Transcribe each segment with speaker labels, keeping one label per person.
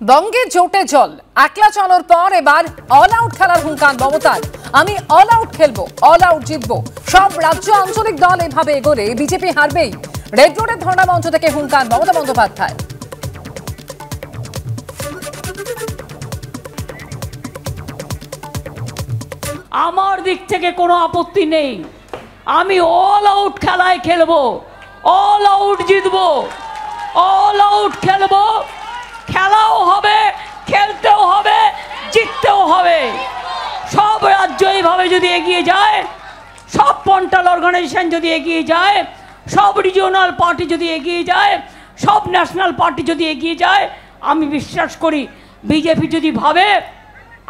Speaker 1: বঙ্গে জোটে জল একলা চলার পর এবার অল আউট খেলার হুঙ্কার মমতার। আমি অল আউট খেলবো, অল আউট জিতবো। সব রাজ্য আঞ্চলিক দল এভাবে এগোলে বিজেপি হারবেই। রেড রোডের ধর্ণা মঞ্চ থেকে হুঙ্কার মমতা বন্দ্যোপাধ্যায়।
Speaker 2: আমার দিক থেকে কোনো আপত্তি নেই, আমি অল আউট খেলায় খেলবো, অল আউট জিতবো, অল আউট খেলবো। খেলাও হবে, খেলতেও হবে, জিততেও হবে। সব রাজ্য এইভাবে যদি এগিয়ে যায়, সব পন্টাল অর্গানাইজেশন যদি এগিয়ে যায়, সব রিজিওনাল পার্টি যদি এগিয়ে যায়, সব ন্যাশনাল পার্টি যদি এগিয়ে যায়, আমি বিশ্বাস করি বিজেপি যদি ভাবে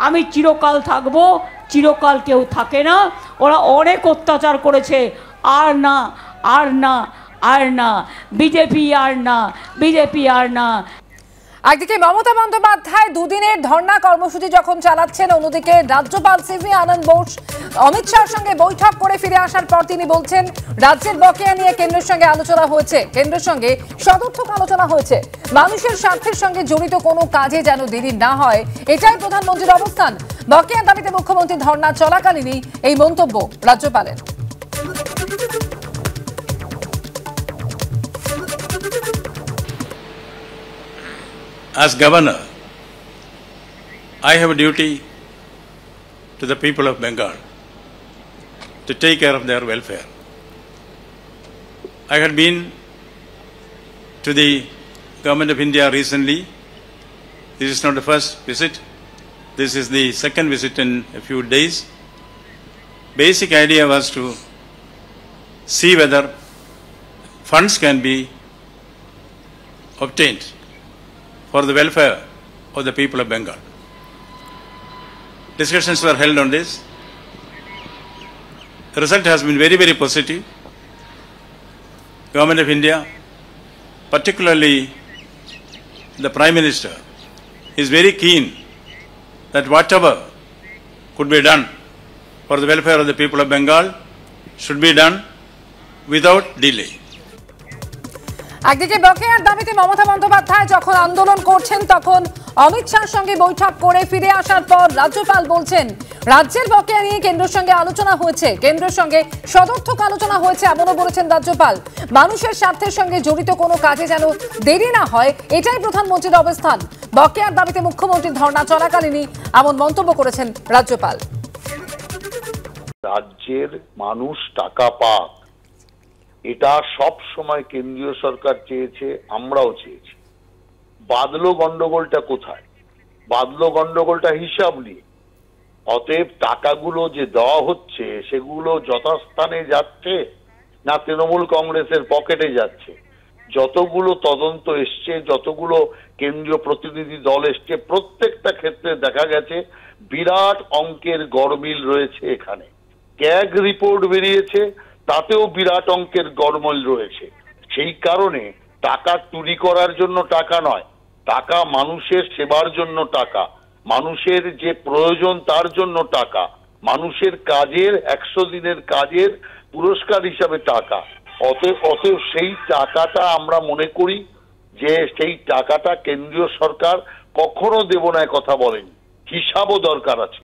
Speaker 2: আমি চিরকাল থাকবো, চিরকাল কেউ থাকে না। ওরা অনেক অত্যাচার করেছে, আর না, আর না, আর না, বিজেপি আর না, বিজেপি আর না।
Speaker 1: একদিকে মমতা বন্দ্যোপাধ্যায় দুদিনের ধর্ণা কর্মসূচি যখন চালাচ্ছেন, অন্যদিকে রাজ্যপাল সিভি আনন্দ বোস অমিত শাহর সঙ্গে বৈঠক করে ফিরে আসার পর তিনি বলছেন রাজ্যের বকেয়া নিয়ে কেন্দ্রের সঙ্গে আলোচনা হয়েছে, কেন্দ্রের সঙ্গে সদর্থক আলোচনা হয়েছে। মানুষের স্বার্থের সঙ্গে জড়িত কোনো কাজে যেন দেরি না হয়, এটাই প্রধানমন্ত্রীর অবস্থান। বকেয়ার দাবিতে মুখ্যমন্ত্রী ধর্ণা চলাকালীনই এই মন্তব্য রাজ্যপালের।
Speaker 3: As governor, I have a duty to the people of Bengal to take care of their welfare. I had been to the Government of India recently. This is not the first visit. This is the second visit in a few days. Basic idea was to see whether funds can be obtained for the welfare of the people of Bengal. Discussions were held on this. The result has been very, very positive. Government of India, particularly the Prime Minister, is very keen that whatever could be done for the welfare of the people of Bengal should be done without delay.
Speaker 1: একদিকে বকেয়ার দাবিতে মমতা বন্দ্যোপাধ্যায় যখন আন্দোলন করছেন, তখন অমিত শাহর সঙ্গে বৈঠক করে ফিরে আসার পর রাজ্যপাল বলছেন রাজ্যের বকেয়া নিয়ে কেন্দ্রের সঙ্গে আলোচনা হয়েছে, কেন্দ্রের সঙ্গে সদর্থক আলোচনা হয়েছে, এমনও বলেছেন রাজ্যপাল। মানুষের স্বার্থের সঙ্গে জড়িত কোনো কাজে যেন দেরি না হয়, এটাই প্রধানমন্ত্রীর অবস্থান। বকেয়ার দাবিতে মুখ্যমন্ত্রীর ধর্ণা চলাকালীনই এমন মন্তব্য করেছেন রাজ্যপাল।
Speaker 4: রাজ্যের মানুষ টাকা পাক, এটা সব সময় কেন্দ্রীয় সরকার চেয়েছে, আমরাও চেয়েছি। বাদলো গন্ডগোলটা কোথায়? বাদলো গন্ডগোলটা হিসাব নিয়ে। অতএব টাকাগুলো যে দেওয়া হচ্ছে সেগুলো যথাস্থানে যাচ্ছে না তৃণমূল কংগ্রেসের পকেটে যাচ্ছে? যতগুলো তদন্ত এসছে, যতগুলো কেন্দ্রীয় প্রতিনিধি দল এসছে, প্রত্যেকটা ক্ষেত্রে দেখা গেছে বিরাট অঙ্কের গরমিল রয়েছে। এখানে ক্যাগ রিপোর্ট বেরিয়েছে, তাতেও বিরাট অঙ্কের গরমিল রয়েছে। সেই কারণে টাকা চুরি করার জন্য টাকা নয়, টাকা মানুষের সেবার জন্য টাকা, মানুষের যে প্রয়োজন তার জন্য টাকা, মানুষের কাজের 100 দিনের কাজের পুরস্কার হিসাবে টাকা। অতএব সেই টাকাটা আমরা মনে করি যে সেই টাকাটা কেন্দ্রীয় সরকার কখনো দেব না কথা বলেনি, হিসাবও দরকার আছে।